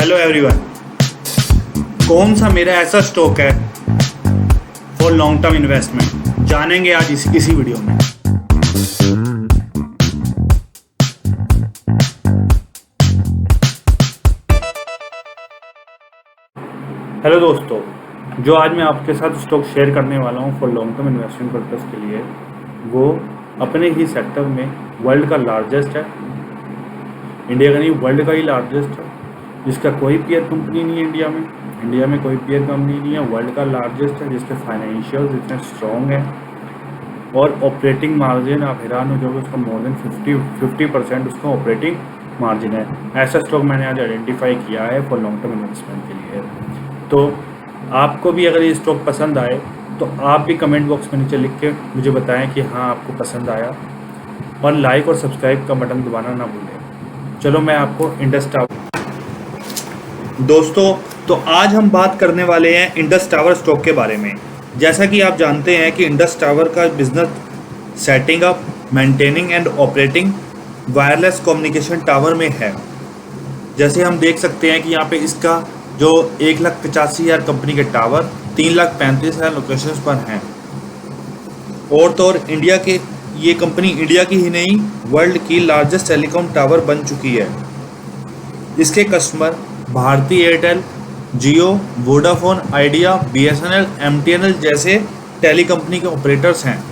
Hello everyone. कौन सा मेरा ऐसा स्टॉक है फॉर लॉन्ग टर्म इन्वेस्टमेंट, जानेंगे आज इसी वीडियो में। हेलो दोस्तों, जो आज मैं आपके साथ स्टॉक शेयर करने वाला हूँ for long term investment purpose के लिए, वो अपने ही सेक्टर में वर्ल्ड का लार्जेस्ट है। इंडिया का नहीं, वर्ल्ड का ही लार्जेस्ट है, जिसका कोई पीयर कंपनी नहीं है। इंडिया में कोई पीयर कंपनी नहीं है। वर्ल्ड का लार्जेस्ट है, जिसके फाइनेंशियल्स इतने स्ट्रॉन्ग हैं और ऑपरेटिंग मार्जिन आप हैरान हो जाओगे, उसका मोर देन 50% उसका ऑपरेटिंग मार्जिन है। ऐसा स्टॉक मैंने आज आइडेंटिफाई किया है फॉर लॉन्ग टर्म इन्वेस्टमेंट के लिए। तो आपको भी अगर ये स्टॉक पसंद आए तो आप भी कमेंट बॉक्स में नीचे लिख के मुझे बताएं कि हाँ आपको पसंद आया, और लाइक और सब्सक्राइब का बटन दबाना ना भूलें। चलो मैं आपको इंडस टावर दोस्तों, तो आज हम बात करने वाले हैं इंडस टावर स्टॉक के बारे में। जैसा कि आप जानते हैं कि इंडस टावर का business setting up, maintaining and operating wireless communication tower में है। जैसे हम देख सकते हैं कि यहाँ पे इसका जो 1,85,000 कंपनी के टावर 3,35,000 लोकेशंस पर हैं। और तो और इंडिया के ये कंपनी इंडिया की ही नहीं, वर्ल्ड की लार्जेस्ट टेलीकॉम टावर बन चुकी है। इसके कस्टमर भारती एयरटेल, जियो, वोडाफोन आइडिया, BSNL, MTNL जैसे टेली कंपनी के ऑपरेटर्स हैं।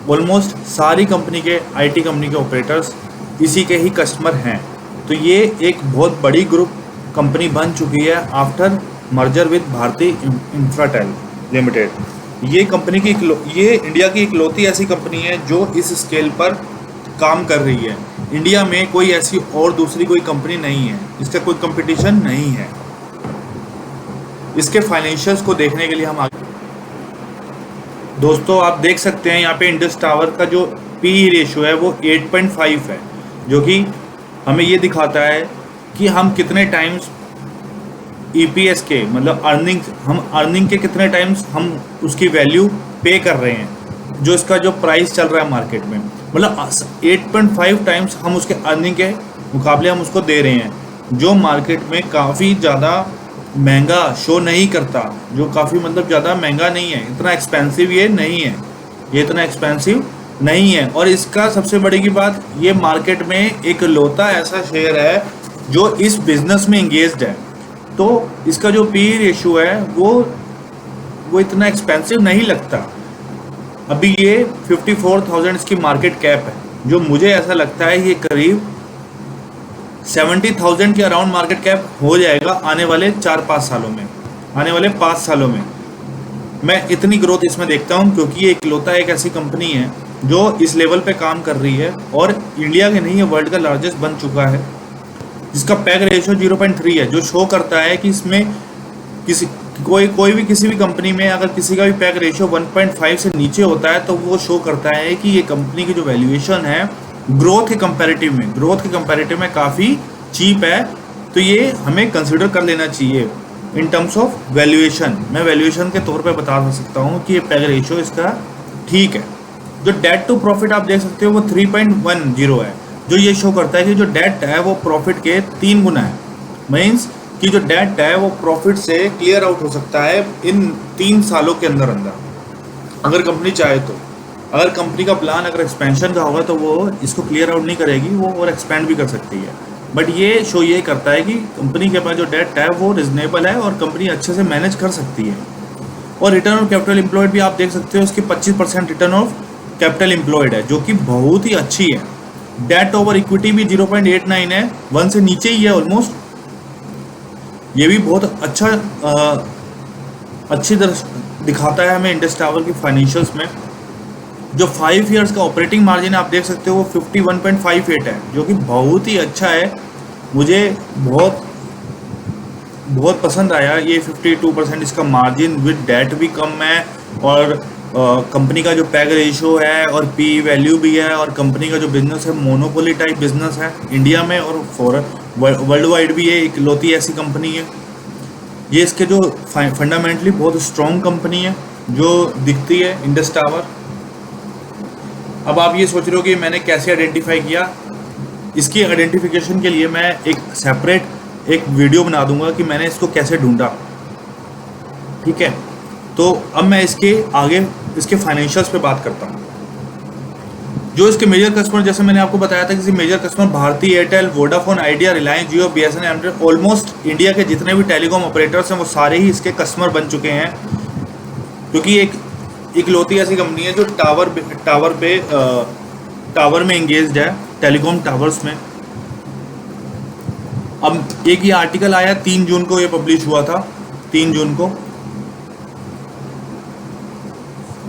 ऑलमोस्ट सारी कंपनी के IT कंपनी के ऑपरेटर्स इसी के ही कस्टमर हैं। तो ये एक बहुत बड़ी ग्रुप कंपनी बन चुकी है after merger with Bharti Infratel limited. ये कंपनी की ये इंडिया की इकलौती ऐसी कंपनी है जो इस स्केल पर काम कर रही है। इंडिया में कोई ऐसी और दूसरी कोई कंपनी नहीं है, इसका कोई कंपटीशन नहीं है। इसके फाइनेंशियल्स को देखने के लिए हम आगे दोस्तों, आप देख सकते हैं यहाँ पे इंडस टावर का जो PE रेशियो है वो 8.5 है, जो कि हमें ये दिखाता है कि हम कितने टाइम्स EPS के मतलब अर्निंग के कितने टाइम्स हम उसकी वैल्यू पे कर रहे हैं, जो इसका जो प्राइस चल रहा है मार्केट में। मतलब 8.5 टाइम्स हम उसके अर्निंग के मुकाबले हम उसको दे रहे हैं, जो मार्केट में काफ़ी ज़्यादा महंगा शो नहीं करता, जो काफ़ी मतलब ज़्यादा महंगा नहीं है, इतना एक्सपेंसिव ये नहीं है, ये इतना एक्सपेंसिव नहीं है। और इसका सबसे बड़ी की बात, ये मार्केट में एक लौता ऐसा शेयर है जो इस बिज़नेस में इंगेज्ड है। तो इसका जो PE रेशियो है वो इतना एक्सपेंसिव नहीं लगता। अभी ये 54,000 इसकी मार्केट कैप है, जो मुझे ऐसा लगता है ये करीब 70,000 के अराउंड मार्केट कैप हो जाएगा आने वाले 4-5 सालों में। आने वाले 5 सालों में मैं इतनी ग्रोथ इसमें देखता हूँ, क्योंकि ये इकलौता एक ऐसी कंपनी है जो इस लेवल पे काम कर रही है और इंडिया के नहीं है, वर्ल्ड का लार्जेस्ट बन चुका है, जिसका पैग रेशियो 0.3 है, जो शो करता है कि इसमें कोई भी किसी भी कंपनी में अगर किसी का भी पैग रेशियो 1.5 से नीचे होता है तो वो शो करता है कि ये कंपनी की जो वैल्यूएशन है ग्रोथ के कंपैरेटिव में काफ़ी चीप है। तो ये हमें कंसिडर कर लेना चाहिए इन टर्म्स ऑफ वैल्यूएशन। मैं वैल्यूएशन के तौर पे बता सकता हूँ कि ये पैग रेशियो इसका ठीक है। जो डेट टू प्रॉफिट आप देख सकते हो वो 3.10 है, जो ये शो करता है कि जो डेट है वो प्रॉफिट के 3 गुना है। मीन्स कि जो डेट है वो प्रॉफिट से क्लियर आउट हो सकता है इन 3 सालों के अंदर अगर कंपनी चाहे तो। अगर कंपनी का प्लान अगर एक्सपेंशन का होगा तो वो इसको क्लियर आउट नहीं करेगी, वो और एक्सपेंड भी कर सकती है। बट ये शो ये करता है कि कंपनी के पास जो डेट है वो रिजनेबल है और कंपनी अच्छे से मैनेज कर सकती है। और रिटर्न ऑफ कैपिटल एम्प्लॉयड भी आप देख सकते हो, उसकी 25% रिटर्न ऑफ कैपिटल एम्प्लॉयड है, जो कि बहुत ही अच्छी है। डेट ओवर इक्विटी भी 0.89 है, 1 से नीचे ही है ऑलमोस्ट। ये भी बहुत अच्छी तरह दिखाता है हमें इंडस टावर की फाइनेंशियल्स में। जो 5 इयर्स का ऑपरेटिंग मार्जिन आप देख सकते हो वो 51.58 है, जो कि बहुत ही अच्छा है। मुझे बहुत पसंद आया ये 52% इसका मार्जिन विद डेट भी कम है, और कंपनी का जो पैग रेशियो है और PE वैल्यू भी है, और कंपनी का जो बिजनेस है मोनोपोली टाइप बिजनेस है इंडिया में और वर्ल्ड वाइड भी ये इकलौती ऐसी कंपनी है। ये इसके जो फंडामेंटली बहुत स्ट्रॉन्ग कंपनी है जो दिखती है इंडस टावर। अब आप ये सोच रहे हो कि मैंने कैसे आइडेंटिफाई किया। इसकी आइडेंटिफिकेशन के लिए मैं एक सेपरेट एक वीडियो बना दूंगा कि मैंने इसको कैसे ढूंढा, ठीक है। तो अब मैं इसके आगे इसके फाइनेंशियल्स पे बात करता हूँ। जो इसके मेजर कस्टमर, जैसे मैंने आपको बताया था कि major customer Bharti Airtel, Vodafone Idea, Reliance Jio, BSNL, almost India के जितने भी टेलीकॉम ऑपरेटर्स हैं वो सारे ही इसके कस्टमर बन चुके हैं, क्योंकि एक इकलौती ऐसी कंपनी है जो टावर में एंगेज्ड है, टेलीकॉम टावर्स में। अब एक ये आर्टिकल आया 3 जून को, ये पब्लिश हुआ था 3 जून को,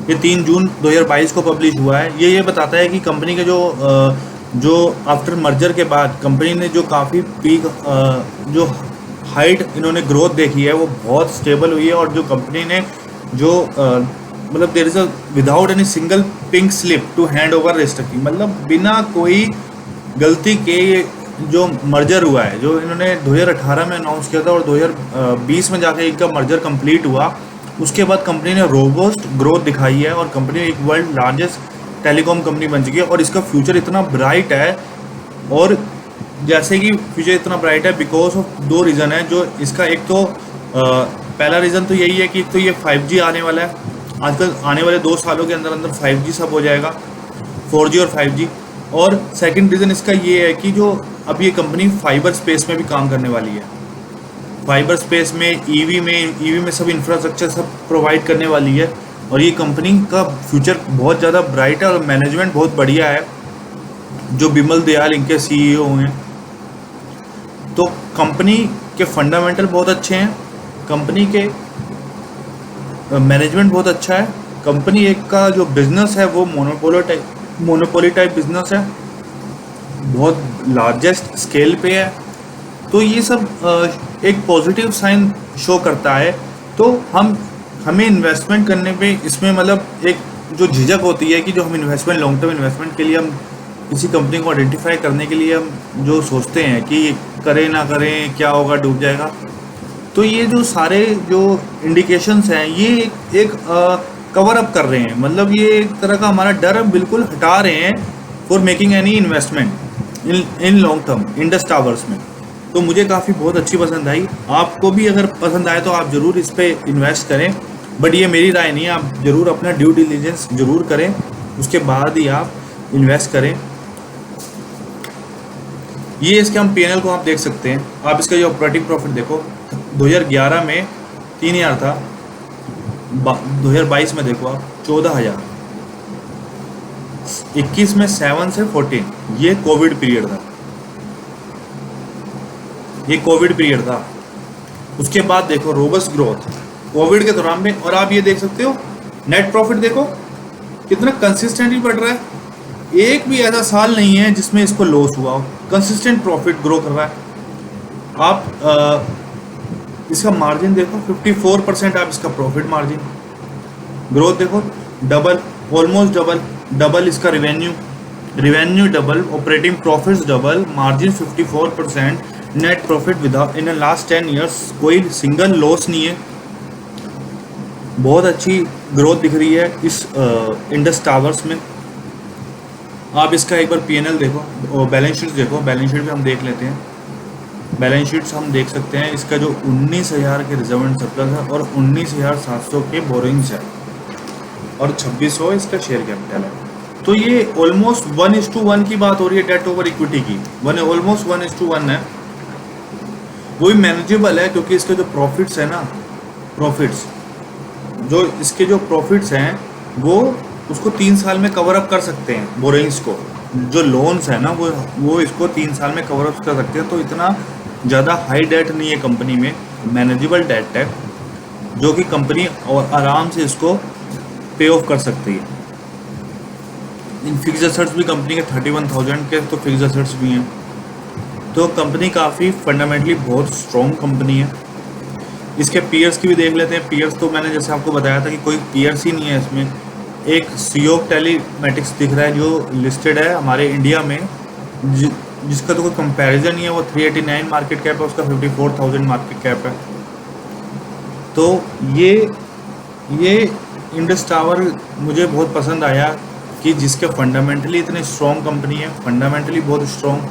ये 3 जून 2022 को पब्लिश हुआ है। ये बताता है कि कंपनी के जो आफ्टर मर्जर के बाद कंपनी ने जो काफ़ी पीक जो हाइट इन्होंने ग्रोथ देखी है वो बहुत स्टेबल हुई है, और जो कंपनी ने जो मतलब there is a without any single pink slip to hand over restructuring, मतलब बिना कोई गलती के जो मर्जर हुआ है, जो इन्होंने 2018 में अनाउंस किया था और 2020 में जाके इनका मर्जर कंप्लीट हुआ, उसके बाद कंपनी ने रोबस्ट ग्रोथ दिखाई है और कंपनी एक वर्ल्ड लार्जेस्ट टेलीकॉम कंपनी बन चुकी है। और इसका फ्यूचर इतना ब्राइट है, और जैसे कि फ्यूचर इतना ब्राइट है बिकॉज ऑफ 2 रीज़न है जो इसका। एक तो पहला रीज़न तो यही है कि एक तो ये 5G आने वाला है, आजकल आने वाले 2 सालों के अंदर अंदर 5G सब हो जाएगा, 4G और 5G। और सेकंड रीज़न इसका ये है कि जो अब ये कंपनी फाइबर स्पेस में भी काम करने वाली है, फाइबर स्पेस में, ईवी में सब इंफ्रास्ट्रक्चर सब प्रोवाइड करने वाली है, और ये कंपनी का फ्यूचर बहुत ज़्यादा ब्राइट है और मैनेजमेंट बहुत बढ़िया है, जो बिमल दयाल इनके CEO हैं। तो कंपनी के फंडामेंटल बहुत अच्छे हैं, कंपनी के मैनेजमेंट बहुत अच्छा है, कंपनी एक का जो बिजनेस है वो मोनोपोली टाइप बिजनेस है, बहुत लार्जेस्ट स्केल पे है। तो ये सब एक पॉजिटिव साइन शो करता है। तो हमें इन्वेस्टमेंट करने पे इसमें मतलब एक जो झिझक होती है कि जो हम इन्वेस्टमेंट लॉन्ग टर्म इन्वेस्टमेंट के लिए हम किसी कंपनी को आइडेंटिफाई करने के लिए हम जो सोचते हैं कि करें ना करें, क्या होगा, डूब जाएगा, तो ये जो सारे जो इंडिकेशंस हैं ये एक कवर अप कर रहे हैं, मतलब ये एक तरह का हमारा डर बिल्कुल हटा रहे हैं for making any investment in long term Indus towers में। तो मुझे काफ़ी बहुत अच्छी पसंद आई, आपको भी अगर पसंद आए तो आप ज़रूर इस पर इन्वेस्ट करें, बट ये मेरी राय नहीं है, आप ज़रूर अपना ड्यू डिलीजेंस ज़रूर करें, उसके बाद ही आप इन्वेस्ट करें। ये इसके हम P&L को आप देख सकते हैं, आप इसका जो ऑपरेटिंग प्रॉफिट देखो, 2011 में 3000 था, 2022 में देखो आप 14,000, 21 में 7 से 14, ये कोविड पीरियड था, ये कोविड पीरियड था। उसके बाद देखो रोबस्ट ग्रोथ कोविड के दौरान में, और आप ये देख सकते हो नेट प्रॉफिट देखो कितना कंसिस्टेंटली बढ़ रहा है, एक भी ऐसा साल नहीं है जिसमें इसको लॉस हुआ हो, कंसिस्टेंट प्रॉफिट ग्रो कर रहा है। आप इसका मार्जिन देखो 54% आप इसका प्रॉफिट मार्जिन, ग्रोथ देखो डबल, ऑलमोस्ट डबल इसका revenue double, operating profits double, margin 54%, net profit without in last 10 years कोई सिंगल लॉस नहीं है। बहुत अच्छी ग्रोथ दिख रही है इस इंडस टावर्स में। आप इसका एक बार P&L देखो और बैलेंस शीट देखो, बैलेंस शीट भी हम देख लेते हैं। बैलेंस शीट्स हम देख सकते हैं, इसका जो 19,000 के रिजर्व एंड सरप्लस है और 19,700 के बोरिंग्स है और 2600 इसका शेयर कैपिटल है। तो ये ऑलमोस्ट 1:1 की बात हो रही है डेट ओवर इक्विटी की, ऑलमोस्ट 1:1 है। वो भी मैनेजेबल है क्योंकि इसके जो प्रॉफिट्स है ना, इसके जो प्रॉफिट्स हैं वो उसको 3 साल में कवर अप कर सकते हैं, बोरिंग्स को, जो लोन्स है ना वो इसको 3 साल में कवर अप कर सकते हैं। तो इतना ज़्यादा हाई डेट नहीं है कंपनी में, मैनेजेबल डेट है जो कि कंपनी और आराम से इसको पे ऑफ कर सकती है। इन फिक्स एसेट्स भी कंपनी के 31,000 के तो फिक्स एसेट्स भी हैं। तो कंपनी काफ़ी फंडामेंटली बहुत स्ट्रॉन्ग कंपनी है। इसके पीयर्स की भी देख लेते हैं। पीयर्स तो मैंने जैसे आपको बताया था कि कोई पीयर्स ही नहीं है इसमें। एक सीओ टेलीमेटिक्स दिख रहा है जो लिस्टेड है हमारे इंडिया में, जिसका तो कोई कंपैरिजन नहीं है। वो 389 मार्केट कैप है, उसका 54,000 मार्केट कैप है। तो ये इंडस टावर मुझे बहुत पसंद आया कि जिसके फंडामेंटली इतनी स्ट्रॉन्ग कंपनी है, फंडामेंटली बहुत स्ट्रॉन्ग।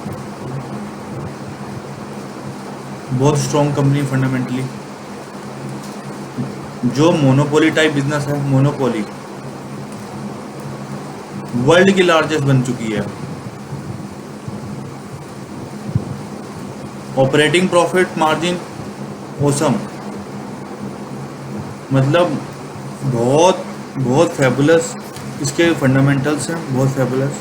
बहुत स्ट्रॉन्ग कंपनी फंडामेंटली। जो मोनोपोली टाइप बिजनेस है, मोनोपोली वर्ल्ड की लार्जेस्ट बन चुकी है। ऑपरेटिंग प्रॉफिट मार्जिन ओसम, मतलब बहुत बहुत फैबुलस इसके फंडामेंटल्स हैं, बहुत फैबुलस।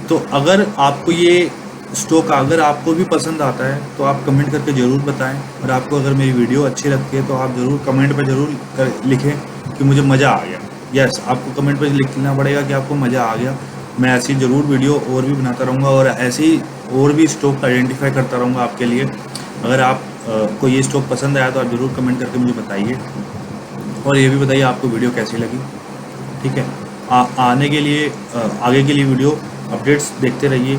तो अगर आपको ये स्टॉक अगर आपको भी पसंद आता है तो आप कमेंट करके ज़रूर बताएं, और आपको अगर मेरी वीडियो अच्छी लगती है तो आप ज़रूर कमेंट पे ज़रूर लिखें कि मुझे मज़ा आ गया। यस, आपको कमेंट पे लिखना पड़ेगा कि आपको मज़ा आ गया। मैं ऐसी ज़रूर वीडियो और भी बनाता रहूँगा, और ऐसे ही और भी स्टॉक आइडेंटिफाई करता रहूँगा आपके लिए। अगर आप को ये स्टॉक पसंद आया तो आप ज़रूर कमेंट करके मुझे बताइए, और ये भी बताइए आपको वीडियो कैसी लगी। ठीक है, आने के लिए आगे के लिए वीडियो अपडेट्स देखते रहिए।